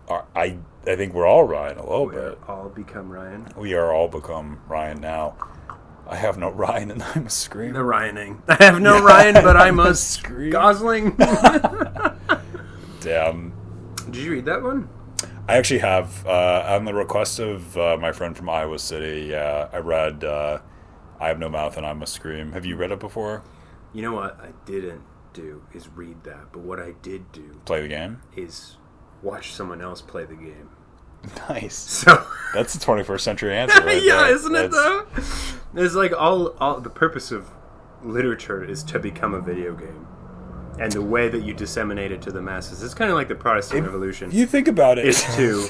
I think we're all Ryan a little We're bit. all become Ryan. We are all become Ryan now. I have no Ryan and I must scream. The Ryaning. I have no Ryan, but I must scream. Gosling. Damn. Did you read that one? I actually have, on the request of my friend from Iowa City, I read I Have No Mouth and I Must Scream. Have you read it before? You know what I didn't do is read that, but what I did do Play the game? is watch someone else play the game. Nice. So That's the 21st century answer right yeah, there. isn't it though? It's like all the purpose of literature is to become a video game. And the way that you disseminate it to the masses, it's kind of like the Protestant Revolution. You think about it. Is to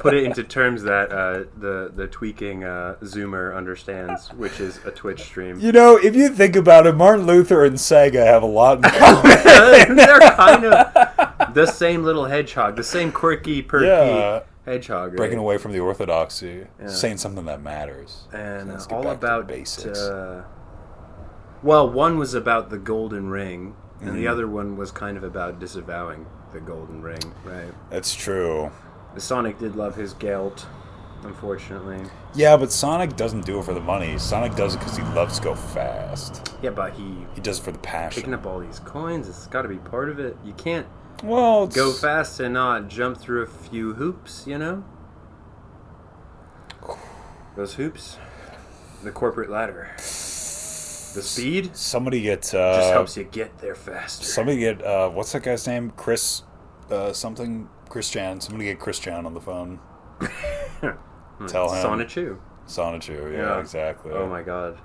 put it into terms that the tweaking Zoomer understands, which is a Twitch stream. You know, if you think about it, Martin Luther and Sega have a lot in common. They're kind of the same little hedgehog, the same quirky, perky hedgehog. Right? Breaking away from the orthodoxy, saying something that matters. And Let's get all back to about basics. Well, one was about the golden ring, and the other one was kind of about disavowing the golden ring, right? That's true. The Sonic did love his gelt, unfortunately. Yeah, but Sonic doesn't do it for the money. Sonic does it because he loves to go fast. Yeah, but he does it for the passion. picking up all these coins, it's got to be part of it. You can't Well, go fast and not jump through a few hoops, you know? Those hoops, the corporate ladder. The speed Somebody get just helps you get there faster. Somebody get what's that guy's name? Chris something. Chris Chan. Somebody get Chris Chan on the phone. Tell him. Sonichu. Sonichu. Yeah, exactly. Oh my god.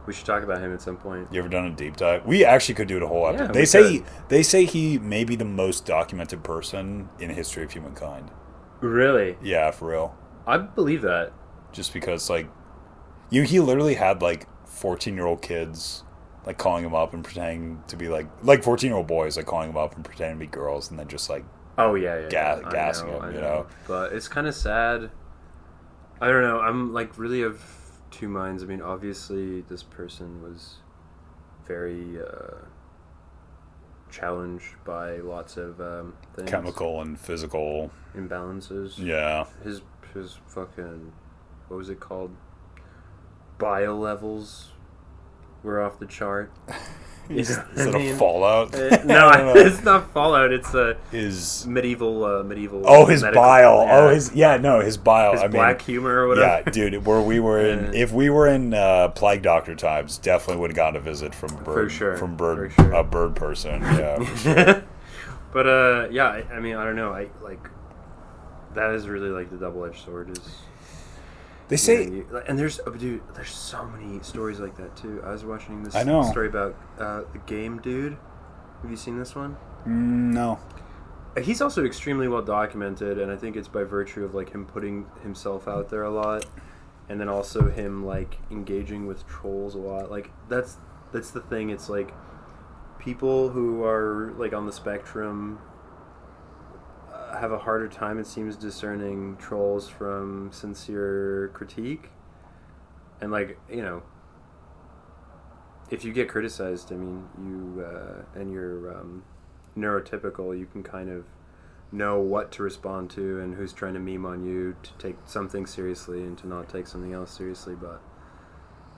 We should talk about him at some point. You ever done a deep dive? We actually could do it a whole episode. Yeah, They say he may be the most documented person in the history of humankind. Really? Yeah, for real. I believe that. Just because he literally had 14-year-old kids calling him up and pretending to be like 14-year-old boys calling him up and pretending to be girls and then just oh yeah. gassing him, you know. But it's kind of sad. I don't know. I'm really of two minds. I mean, obviously this person was very challenged by lots of things. Chemical and physical imbalances. Yeah. His fucking, what was it called? Bio levels were off the chart. Is it a Fallout? No, it's not Fallout. It's his medieval. Oh, his bile. Yeah. His bile. His black humor or whatever. Yeah, dude. Where we were in, if we were in Plague Doctor times, definitely would have gotten a visit from Bird. For sure. From Bird, for sure. a Bird person. Yeah. For sure. But yeah. I mean, I don't know. That is really the double-edged sword. Is they say, and there's so many stories like that too. I was watching this I know. story about the game dude. Have you seen this one? No. He's also extremely well documented, and I think it's by virtue of him putting himself out there a lot, and then also him engaging with trolls a lot. That's the thing. It's people who are on the spectrum have a harder time, it seems, discerning trolls from sincere critique. And if you get criticized, I mean, you and you're neurotypical, you can kind of know what to respond to and who's trying to meme on you to take something seriously and to not take something else seriously. But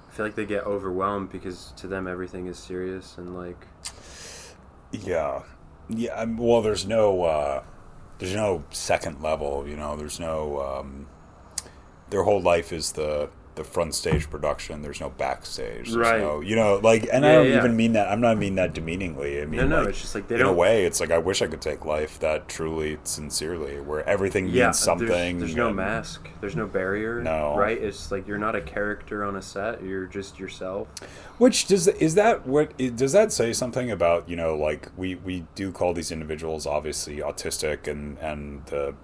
I feel like they get overwhelmed because to them everything is serious and Yeah. Well, there's no second level, you know. There's no their whole life is the front stage production. There's no backstage. There's right. no, and I don't even mean that. I'm not mean that demeaningly. I mean, no. It's just they in don't. a way, it's I wish I could take life that truly, sincerely, where everything means something. There's no mask. There's no barrier. No. Right? It's you're not a character on a set. You're just yourself. Which does that say something about we do call these individuals obviously autistic and the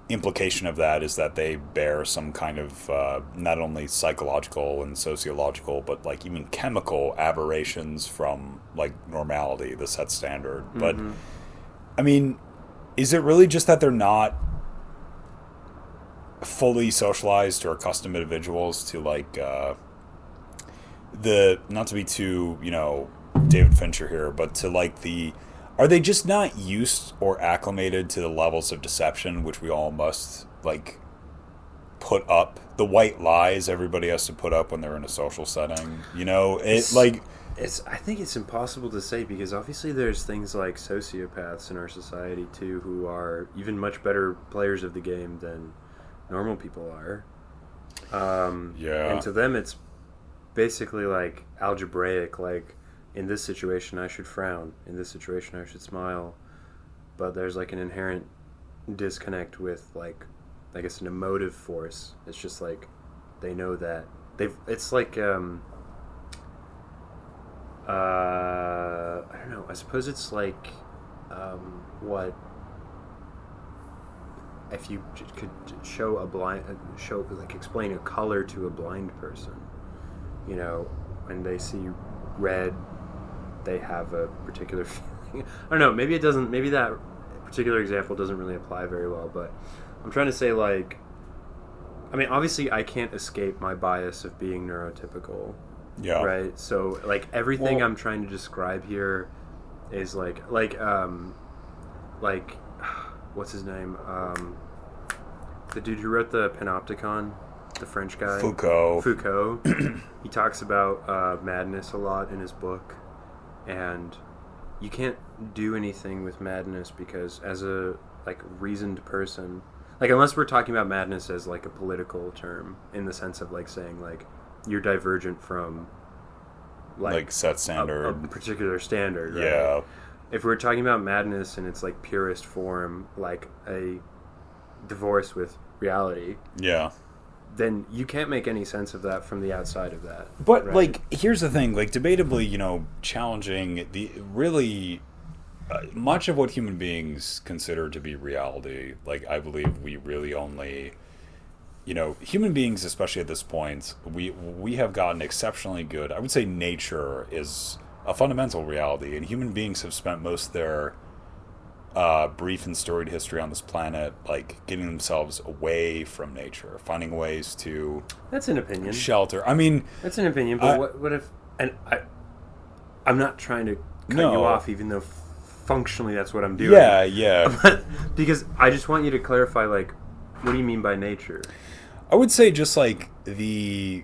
implication of that is that they bear some kind of not only psychological and sociological but even chemical aberrations from normality, the set standard. Mm-hmm. But I mean, is it really just that they're not fully socialized or accustomed individuals to not to be too David Fincher here, but to the are they just not used or acclimated to the levels of deception which we all must like put up? The white lies everybody has to put up when they're in a social setting. You know, I think it's impossible to say because obviously there's things like sociopaths in our society too who are even much better players of the game than normal people are. And to them it's basically like algebraic, like in this situation I should frown, in this situation I should smile. But there's like an inherent disconnect with like, I guess, an emotive force. It's just like they know that it's like I don't know. I suppose it's like what if you could explain a color to a blind person. You know, when they see red, they have a particular feeling. I don't know. Maybe it doesn't. Maybe that particular example doesn't really apply very well. But I'm trying to say, like, I mean, obviously, I can't escape my bias of being neurotypical. Yeah. Right. So like everything I'm trying to describe here is like what's his name? The dude who wrote the Panopticon, the French guy. Foucault. He talks about madness a lot in his book, and you can't do anything with madness because as a like reasoned person, like unless we're talking about madness as like a political term in the sense of like saying like you're divergent from like set standard, a particular standard, right? Yeah. If we're talking about madness in its like purest form, like a divorce with reality, yeah, then you can't make any sense of that from the outside of that. But right? like, here's the thing: like, debatably, you know, challenging the really much of what human beings consider to be reality. Like, I believe we really only. You know, human beings, especially at this point, we have gotten exceptionally good. I would say nature is a fundamental reality, and human beings have spent most of their brief and storied history on this planet, like getting themselves away from nature, finding ways to. That's an opinion. Shelter. I mean, that's an opinion. But what if? And I'm not trying to cut you off, even though functionally that's what I'm doing. Yeah. Because I just want you to clarify, like, what do you mean by nature? I would say just like the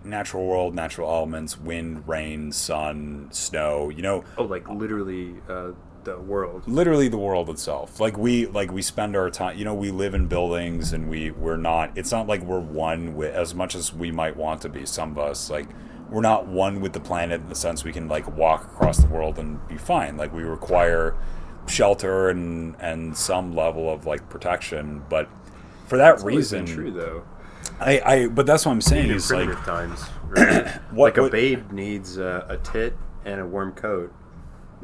natural world, natural elements, wind, rain, sun, snow, you know. Oh, like literally the world. Literally the world itself. Like we spend our time, you know, we live in buildings and we're not, it's not like we're one with, as much as we might want to be, some of us, like we're not one with the planet in the sense we can like walk across the world and be fine. Like we require shelter and some level of like protection, but for that reason, true though. But that's what I'm saying is primitive like times, right? A babe needs a tit and a warm coat.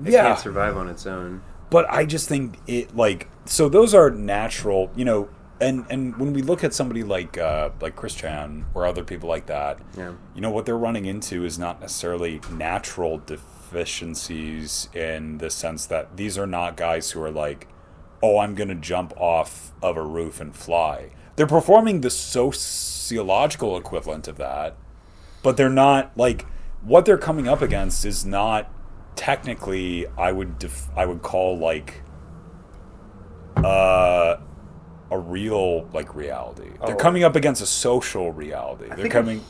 It can't survive on its own. But I just think it like so those are natural, you know, and when we look at somebody like Chris Chan or other people like that, you know what they're running into is not necessarily natural deficiencies in the sense that these are not guys who are like, oh, I'm going to jump off of a roof and fly. They're performing the sociological equivalent of that, but they're not like what they're coming up against is not technically I would call like a real like reality. They're coming up against a social reality. I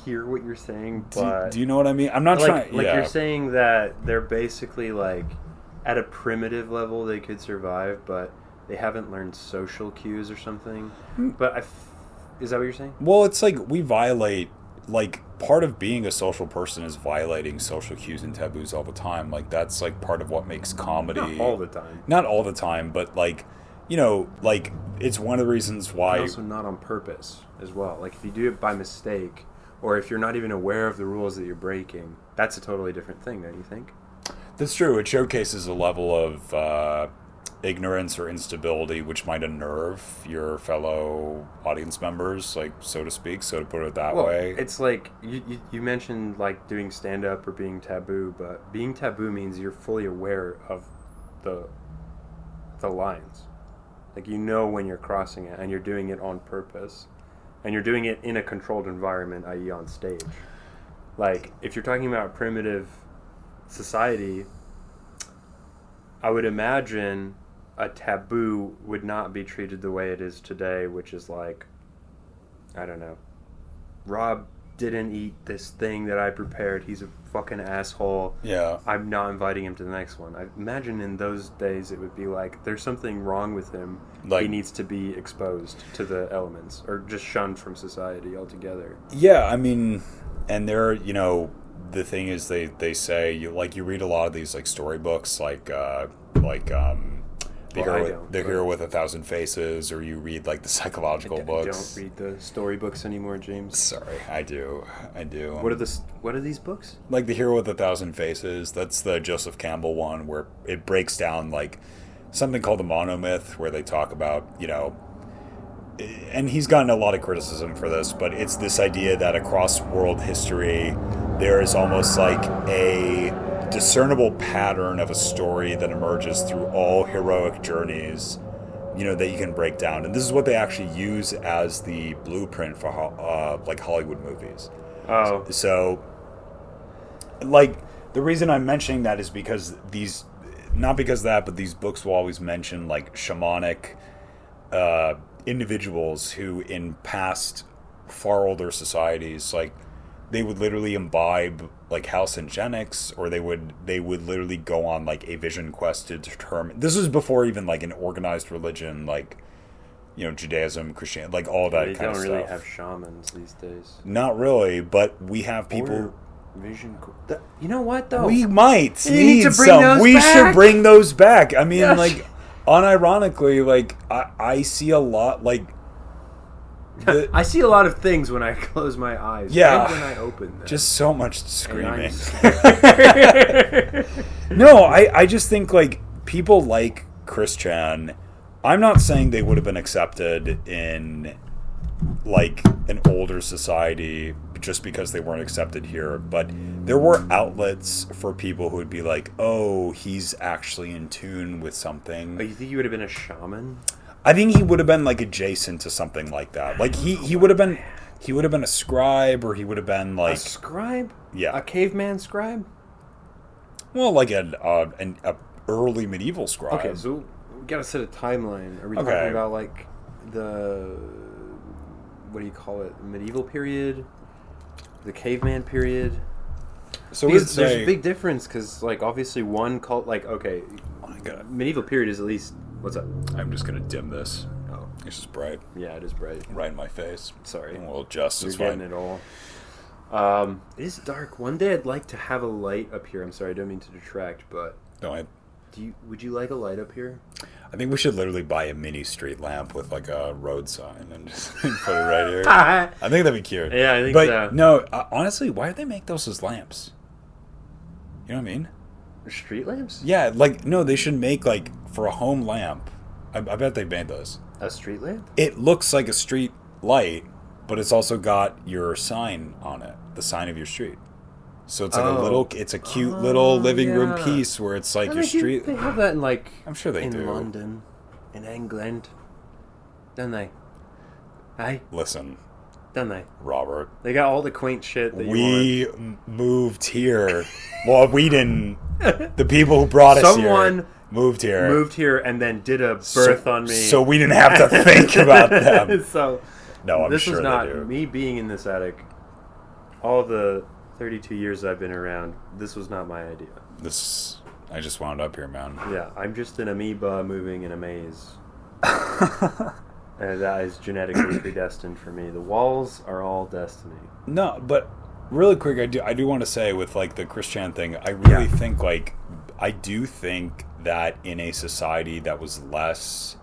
hear what you're saying, but do you know what I mean? I'm not trying. Like you're saying that they're basically like at a primitive level they could survive, but they haven't learned social cues or something. But is that what you're saying? Well, it's like we violate, like part of being a social person is violating social cues and taboos all the time. Like that's like part of what makes comedy. Not all the time. Not all the time, but like, you know, like it's one of the reasons why. And also not on purpose as well. Like if you do it by mistake, or if you're not even aware of the rules that you're breaking, that's a totally different thing, don't you think? That's true. It showcases a level of ignorance or instability which might unnerve your fellow audience members, like so to speak, so to put it that way. It's like you mentioned like doing stand-up or being taboo, but being taboo means you're fully aware of the lines. Like you know when you're crossing it and you're doing it on purpose and you're doing it in a controlled environment, i.e. on stage. Like if you're talking about primitive society, I would imagine a taboo would not be treated the way it is today, which is like, I don't know, Rob didn't eat this thing that I prepared. He's a fucking asshole. Yeah. I'm not inviting him to the next one. I imagine in those days it would be like, there's something wrong with him. Like, he needs to be exposed to the elements or just shunned from society altogether. Yeah, I mean, and there, you know, the thing is they say you read a lot of these like storybooks the Hero with 1,000 Faces, or you read like the psychological books. I don't read the storybooks anymore, James. Sorry, I do. What are these books? Like the Hero with 1,000 Faces. That's the Joseph Campbell one, where it breaks down like something called the monomyth, where they talk about, you know, and he's gotten a lot of criticism for this, but it's this idea that across world history there is almost like a discernible pattern of a story that emerges through all heroic journeys, you know, that you can break down. And this is what they actually use as the blueprint for like Hollywood movies. Oh. So, like, the reason I'm mentioning that is because these, not because of that, but these books will always mention like shamanic individuals who in past far older societies, like, they would literally imbibe like hallucinogenics, or they would literally go on like a vision quest to determine. This was before even like an organized religion, like, you know, Judaism, Christianity, like all that kind of stuff. They don't really have shamans these days. Not really, but we have people. Or vision. You know what though? We might need to bring some. those We back. should bring those back. I mean, Yes. like, unironically, like I see a lot like. I see a lot of things when I close my eyes. Yeah. Right when I open them. Just so much screaming. And No, I just think like people like Chris Chan, I'm not saying they would have been accepted in like an older society just because they weren't accepted here, but there were outlets for people who would be like, oh, he's actually in tune with something. Oh, you think you would have been a shaman? I think he would have been like adjacent to something like that. Like he would have been a scribe, or he would have been like A scribe? Yeah. A caveman scribe? well, like an early medieval scribe. Okay, so we gotta set a timeline. Are we Okay. talking about like the, what do you call it? Medieval period? The caveman period? So Because we'd there's say, a big difference, because like obviously one cult, like, okay, oh my God, medieval period is at least, what's up? I'm just gonna dim this. Oh, It's just bright, yeah, it is bright. right in my face. Sorry. And we'll adjust. You're It's getting fine. it all. It is dark. One day I'd like to have a light up here. I'm sorry, I don't mean to detract, but No, would you like a light up here? I think we should literally buy a mini street lamp with like a road sign and just put it right here. Yeah, I think that'd be cute. I think But so. no, honestly, why do they make those as lamps? You know what I mean? Street lamps? Yeah, like, no, they should make like for a home lamp. I bet they made those. A street lamp? It looks like a street light, but it's also got your sign on it, the sign of your street. So it's like it's a cute little living room yeah. piece where it's like your They street. They have that in like, I'm sure they in do. London, in England, don't they? Hey, Listen, don't they? Robert, They got all the quaint shit that you we moved here. Well, we didn't. The people who brought us Someone here moved here. moved here and then did a birth on me. So we didn't have to think about them. So No, I'm this sure was not they do. me being in this attic. All the 32 years I've been around, this was not my idea. I just wound up here, man. Yeah, I'm just an amoeba moving in a maze. And that is genetically predestined for me. The walls are all destiny. No, but really quick, I do want to say with like the Christian thing, I really think like I do think that in a society that was less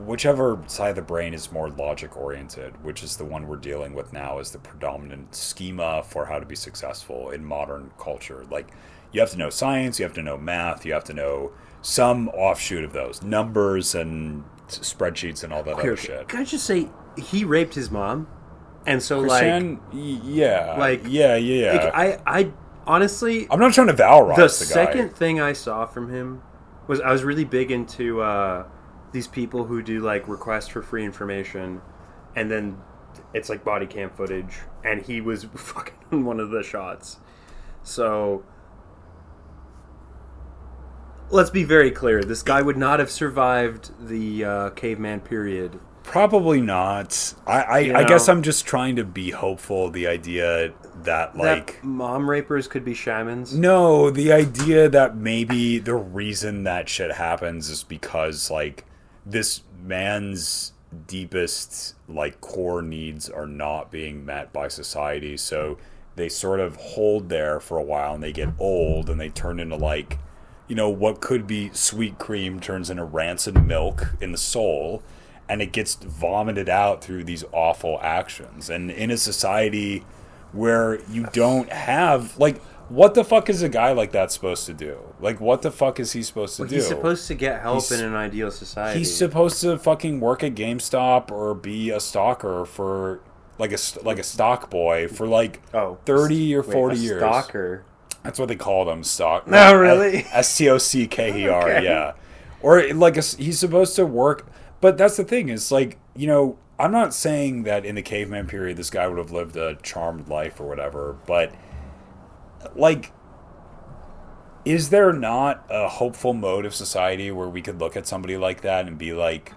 whichever side of the brain is more logic oriented, which is the one we're dealing with now, is the predominant schema for how to be successful in modern culture. Like, you have to know science, you have to know math, you have to know some offshoot of those, numbers and spreadsheets and all that other shit. Can I just say, he raped his mom? And so, Christian, yeah. I honestly, I'm not trying to valorize the the guy. second thing I saw from him was, I was really big into these people who do like requests for free information, and then it's like body cam footage, and he was fucking in one of the shots. So let's be very clear. This guy would not have survived the caveman period. Probably not. I guess I'm just trying to be hopeful. The idea that, like... That mom rapers could be shamans? No, the idea that maybe the reason that shit happens is because, like, this man's deepest, like, core needs are not being met by society, so they sort of hold there for a while, and they get old, and they turn into, like, you know, what could be sweet cream turns into rancid milk in the soul, and it gets vomited out through these awful actions. And in a society where you don't have, like, what the fuck is a guy like that supposed to do? Like, what the fuck is he supposed to do? He's supposed to get help in an ideal society. He's supposed to fucking work at GameStop or be a stalker for, like a stock boy for, like, 30 or 40 years. Stalker? That's what they call them, stock. No, really? STOCKER, Okay. yeah. Or, like, he's supposed to work... But that's the thing, is, like, you know, I'm not saying that in the caveman period this guy would have lived a charmed life or whatever, but, like, is there not a hopeful mode of society where we could look at somebody like that and be like,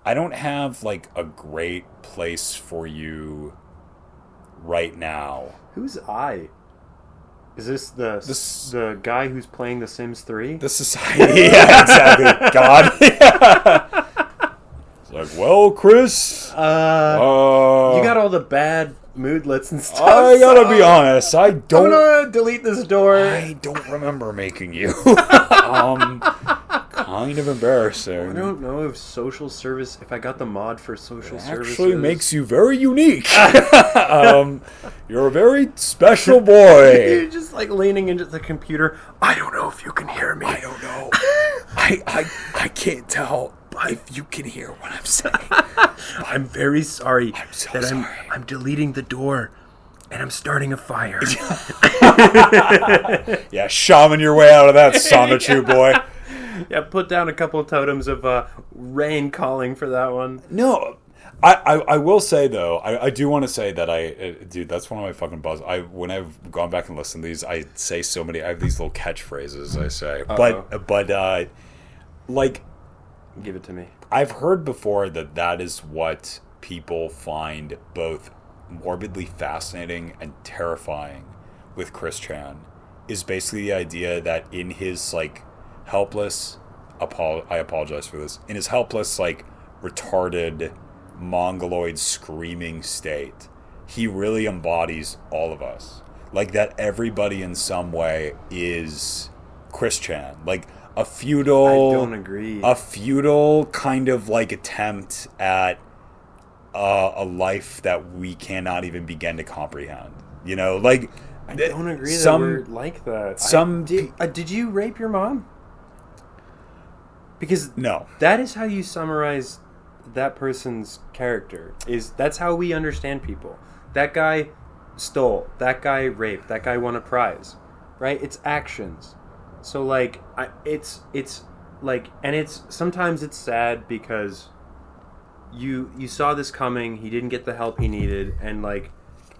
I don't have, like, a great place for you right now. Who's I? Is this the guy who's playing The Sims 3? The society, yeah, exactly. God. Yeah. It's like, well, Chris, you got all the bad moodlets and stuff. I gotta be honest, I'm gonna delete this door. I don't remember making you. Kind of embarrassing. I don't know if I got the mod for social services. Actually makes you very unique. You're a very special boy. You're just like leaning into the computer. I don't know if you can hear me. I don't know. I can't tell if you can hear what I'm saying. I'm very sorry. I'm so sorry. I'm deleting the door and I'm starting a fire. Yeah, shaman your way out of that, Sonichu boy. Yeah, put down a couple of totems of rain calling for that one. No, I will say, though, I do want to say that dude, that's one of my fucking buzz. When I've gone back and listened to these, I say so many, I have these little catchphrases I say. But like... Give it to me. I've heard before that is what people find both morbidly fascinating and terrifying with Chris Chan, is basically the idea that in his, like, helpless, I apologize for this, in his helpless, like, retarded, mongoloid screaming state, he really embodies all of us. Like, that everybody in some way is Chris Chan. Like, a feudal... I don't agree. A feudal kind of, like, attempt at a life that we cannot even begin to comprehend. You know, like... I don't agree that we're like that. Did you rape your mom? Because no, that is how you summarize that person's character. That's how we understand people. That guy stole. That guy raped. That guy won a prize. Right? It's actions. So, like, it's like, and sometimes it's sad because you saw this coming. He didn't get the help he needed, and, like,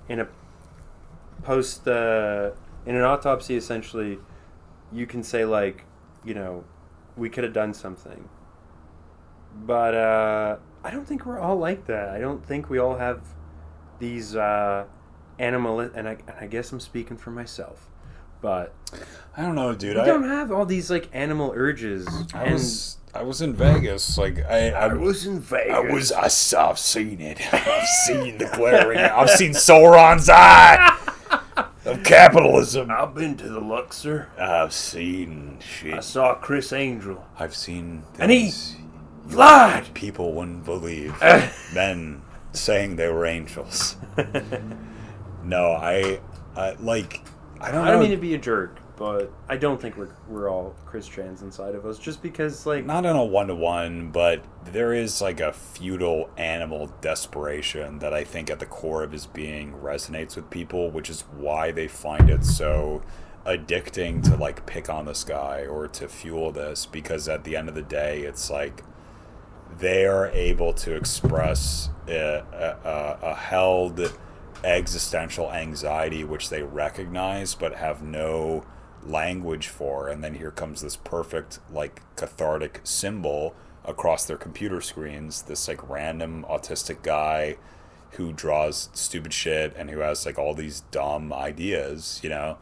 in an autopsy, essentially, you can say, like, you know, we could have done something. But I don't think we're all like that. I don't think we all have these animal, and I guess I'm speaking for myself, but I don't know, dude. We don't have all these, like, animal urges. I was in Vegas. Like, I was in Vegas. I've seen it. I've seen the glaring. I've seen Sauron's eye of capitalism. I've been to the Luxor. I've seen shit. I saw Chris Angel. I've seen things and he flied. People wouldn't believe. Men saying they were angels. No, I don't know. I don't mean to be a jerk, but I don't think we're all Chris Chans inside of us, just because, like... Not in a one-to-one, but there is, like, a feudal animal desperation that I think at the core of his being resonates with people, which is why they find it so addicting to, like, pick on this guy or to fuel this, because at the end of the day, it's like they are able to express a held existential anxiety which they recognize but have no language for, and then here comes this perfect like cathartic symbol across their computer screens, this like random autistic guy who draws stupid shit and who has like all these dumb ideas, you know,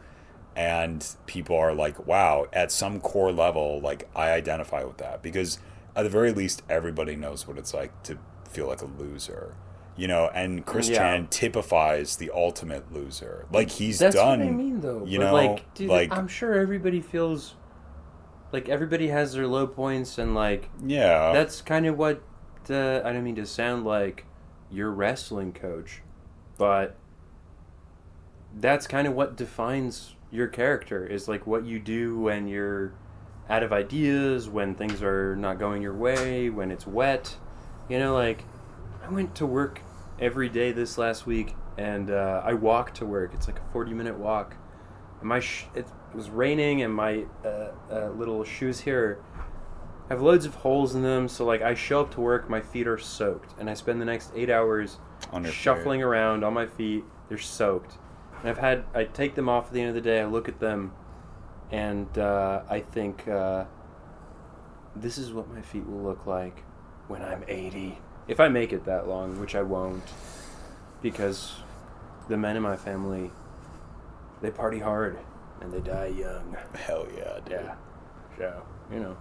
and people are like, wow, at some core level, like I identify with that, because at the very least everybody knows what it's like to feel like a loser, you know, and Chris Chan typifies the ultimate loser. Like he's That's done, what I mean, though. you But, know, like, dude, like I'm sure everybody feels like everybody has their low points, and like yeah, that's kind of what I don't mean to sound like your wrestling coach, but that's kind of what defines your character, is like what you do when you're out of ideas, when things are not going your way, when it's wet. You know, like I went to work every day this last week, and I walked to work. It's like a 40-minute walk. And it was raining, and my little shoes here have loads of holes in them. So like I show up to work, my feet are soaked, and I spend the next 8 hours shuffling around on my feet. They're soaked, and I take them off at the end of the day. I look at them, and I think this is what my feet will look like when I'm 80, if I make it that long, which I won't, because the men in my family, they party hard and they die young. hell yeah, dude. Yeah, so you know.